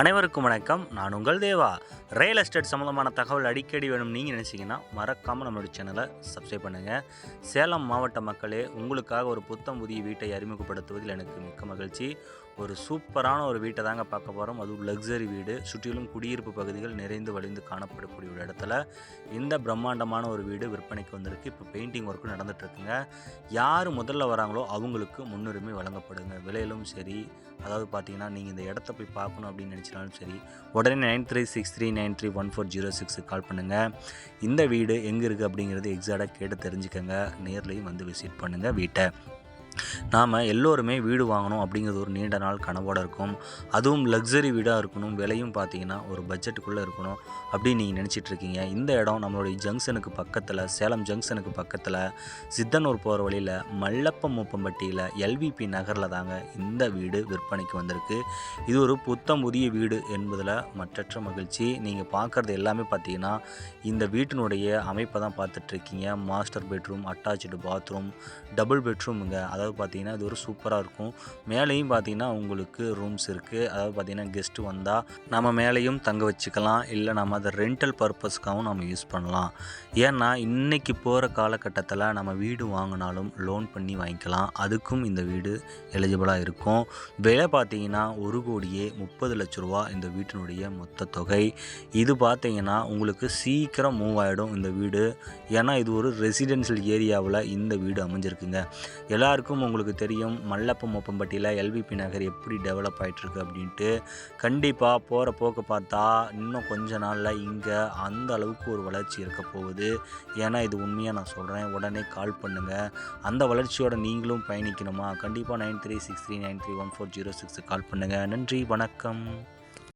அனைவருக்கும் வணக்கம். நான் உங்கள் தேவா. ரியல் எஸ்டேட் சம்மந்தமான தகவல் அடிக்கடி வேணும் நீங்கள் நினச்சிங்கன்னா மறக்காமல் நம்மளுடைய சேனலை சப்ஸ்கிரைப் பண்ணுங்கள். சேலம் மாவட்ட மக்களே, உங்களுக்காக ஒரு புத்தம் புதிய வீட்டை அறிமுகப்படுத்துவதில் எனக்கு மிக்க மகிழ்ச்சி. ஒரு சூப்பரான ஒரு வீட்டை தாங்க பார்க்க போகிறோம். அதுவும் லக்ஸரி வீடு, சுற்றிலும் குடியிருப்பு பகுதிகள் நிறைந்து வழிந்து காணப்படக்கூடிய ஒரு இடத்துல இந்த பிரம்மாண்டமான ஒரு வீடு விற்பனைக்கு வந்திருக்கு. இப்போ பெயிண்டிங் ஒர்க்கும் நடந்துகிட்ருக்குங்க. யார் முதல்ல வராங்களோ அவங்களுக்கு முன்னுரிமை வழங்கப்படுங்க. விலையிலும் சரி, அதாவது பார்த்தீங்கன்னா நீங்கள் இந்த இடத்த போய் பார்க்கணும் அப்படின்னு நினச்சினாலும் சரி, உடனே 9363931406 கால் பண்ணுங்கள். இந்த வீடு எங்கே இருக்குது அப்படிங்கிறது எக்ஸாக்டாக கேட்டு தெரிஞ்சுக்கங்க. நேர்லையும் வந்து விசிட் பண்ணுங்கள் வீட்டை. நாம் எல்லோருமே வீடு வாங்கணும் அப்படிங்கிறது ஒரு நீண்ட நாள் கனவோடு இருக்கும். அதுவும் லக்ஸரி வீடாக இருக்கணும், விலையும் பார்த்தீங்கன்னா ஒரு பட்ஜெட்டுக்குள்ளே இருக்கணும் அப்படின்னு நீங்கள் நினச்சிட்ருக்கீங்க. இந்த இடம் நம்மளுடைய ஜங்ஷனுக்கு பக்கத்தில், சேலம் ஜங்ஷனுக்கு பக்கத்தில் சித்தனூர் போகிற வழியில் மல்லப்பம்பட்டியில் எல்விபி நகரில் தாங்க இந்த வீடு விற்பனைக்கு வந்திருக்கு. இது ஒரு புத்தம் புதிய வீடு என்பதில் மற்றற்ற மகிழ்ச்சி. நீங்கள் பார்க்குறது எல்லாமே பார்த்தீங்கன்னா இந்த வீட்டினுடைய அமைப்பை தான் பார்த்துட்ருக்கீங்க. Master bedroom, attach bathroom, double பெட்ரூமுங்க. அதாவது பார்த்தீங்கன்னா இது ஒரு சூப்பராக இருக்கும். மேலேயும் பார்த்தீங்கன்னா உங்களுக்கு ரூம்ஸ் இருக்குது. அதாவது பார்த்தீங்கன்னா கெஸ்ட்டு வந்தால் நம்ம மேலேயும் தங்க வச்சுக்கலாம், இல்லை நம்ம அதை ரெண்டல் பர்பஸ்க்காகவும் நம்ம யூஸ் பண்ணலாம். ஏன்னா இன்றைக்கி போகிற காலகட்டத்தில் நம்ம வீடு வாங்கினாலும் லோன் பண்ணி வாங்கிக்கலாம். அதுக்கும் இந்த வீடு எலிஜிபிளாக இருக்கும். விலை பார்த்தீங்கன்னா 1,30,00,000 இந்த வீட்டினுடைய மொத்த தொகை. இது பார்த்தீங்கன்னா உங்களுக்கு சீக்கிரம் மூவ் ஆகிடும் இந்த வீடு. ஏன்னா இது ஒரு ரெசிடென்ஷியல் ஏரியாவில் இந்த வீடு அமைஞ்சிருக்குங்க. எல்லாருக்கும் உங்களுக்கு தெரியும் மல்லப்பம்பட்டியில் எல்விபி நகர் எப்படி டெவலப் ஆகிட்டுருக்கு அப்படின்ட்டு. கண்டிப்பாக போகிற போக்க பார்த்தா இன்னும் கொஞ்ச நாளில் இங்கே அந்த அளவுக்கு ஒரு வளர்ச்சி இருக்க போகுது. ஏன்னா இது உண்மையாக நான் சொல்கிறேன். உடனே கால் பண்ணுங்கள். அந்த வளர்ச்சியோட நீங்களும் பயணிக்கணுமா? கண்டிப்பாக 9363931406 கால் பண்ணுங்கள். நன்றி, வணக்கம்.